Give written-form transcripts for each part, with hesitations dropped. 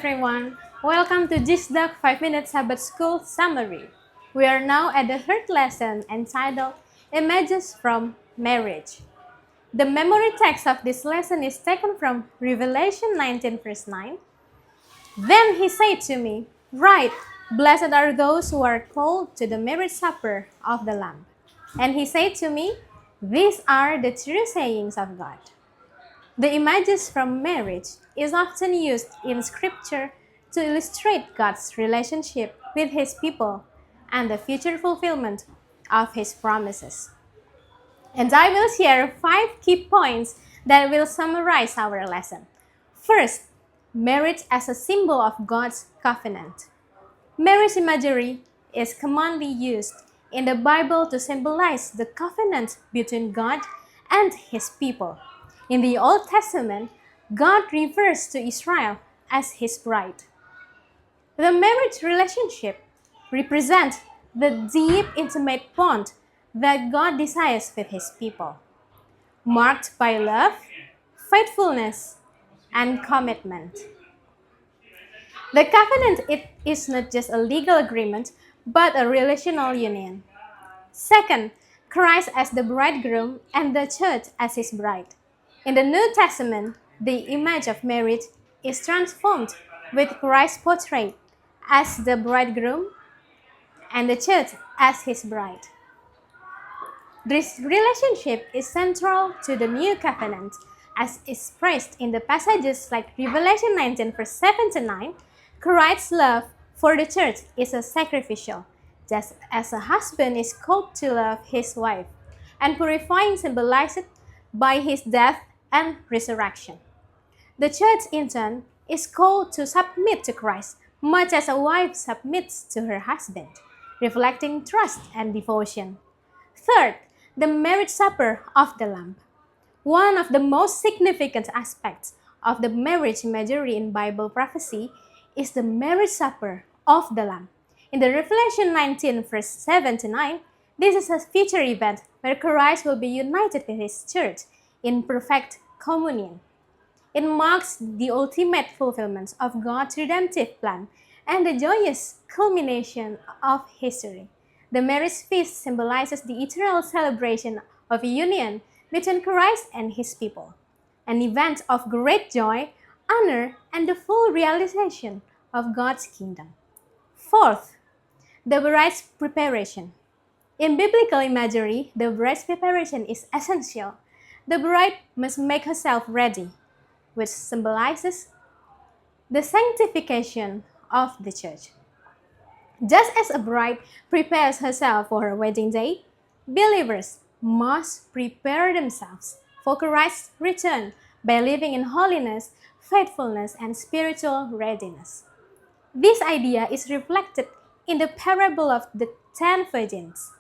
everyone. Welcome to this Duck 5-Minute Sabbath School Summary. We are now at the third lesson entitled Images from Marriage. The memory text of this lesson is taken from Revelation 19 verse 9. Then he said to me, "Write, blessed are those who are called to the marriage supper of the Lamb." And he said to me, "These are the true sayings of God." The images from marriage is often used in Scripture to illustrate God's relationship with His people and the future fulfillment of His promises. And I will share 5 key points that will summarize our lesson. First, marriage as a symbol of God's covenant. Marriage imagery is commonly used in the Bible to symbolize the covenant between God and His people. In the Old Testament, God refers to Israel as His bride. The marriage relationship represents the deep, intimate bond that God desires with His people, marked by love, faithfulness, and commitment. The covenant is not just a legal agreement, but a relational union. Second, Christ as the bridegroom and the church as His bride. In the New Testament, the image of marriage is transformed with Christ portrayed as the bridegroom and the church as His bride. This relationship is central to the New Covenant, as expressed in the passages like Revelation 19 verse 7 to 9. Christ's love for the church is a sacrificial, just as a husband is called to love his wife, and purifying symbolized by His death and resurrection. The church, in turn, is called to submit to Christ, much as a wife submits to her husband, reflecting trust and devotion. Third, the marriage supper of the Lamb. One of the most significant aspects of the marriage imagery in Bible prophecy is the marriage supper of the Lamb. In the Revelation 19 verse 7 to 9, this is a future event where Christ will be united with His church in perfect communion. It marks the ultimate fulfillment of God's redemptive plan and the joyous culmination of history. The marriage feast symbolizes the eternal celebration of a union between Christ and His people, an event of great joy, honor, and the full realization of God's kingdom. Fourth, the bride's preparation. In biblical imagery, the bride's preparation is essential. The bride must make herself ready, which symbolizes the sanctification of the church. Just as a bride prepares herself for her wedding day, believers must prepare themselves for Christ's return by living in holiness, faithfulness, and spiritual readiness. This idea is reflected in the parable of the 10 virgins,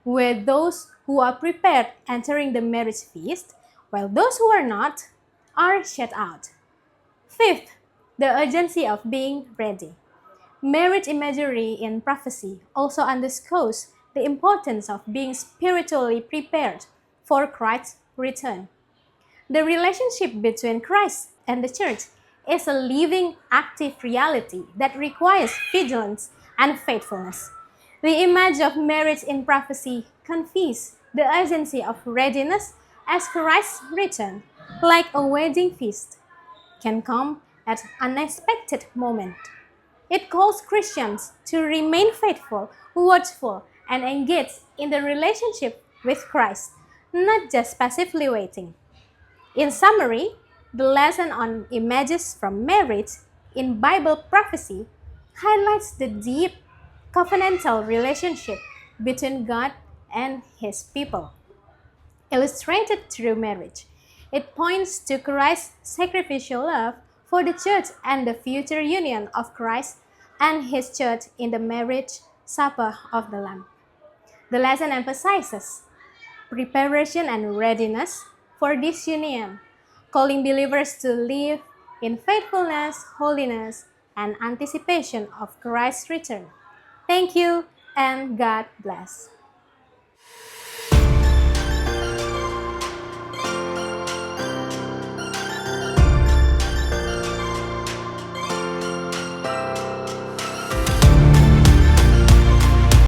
where those who are prepared entering the marriage feast, while those who are not are shut out. Fifth, the urgency of being ready. Marriage imagery in prophecy also underscores the importance of being spiritually prepared for Christ's return. The relationship between Christ and the church is a living, active reality that requires vigilance and faithfulness. The image of marriage in prophecy conveys the urgency of readiness as Christ's return, like a wedding feast, can come at an unexpected moment. It calls Christians to remain faithful, watchful, and engaged in the relationship with Christ, not just passively waiting. In summary, the lesson on images from marriage in Bible prophecy highlights the deep covenantal relationship between God and His people, illustrated through marriage. It points to Christ's sacrificial love for the church and the future union of Christ and His church in the marriage supper of the Lamb. The lesson emphasizes preparation and readiness for this union, calling believers to live in faithfulness, holiness, and anticipation of Christ's return. Thank you, and God bless.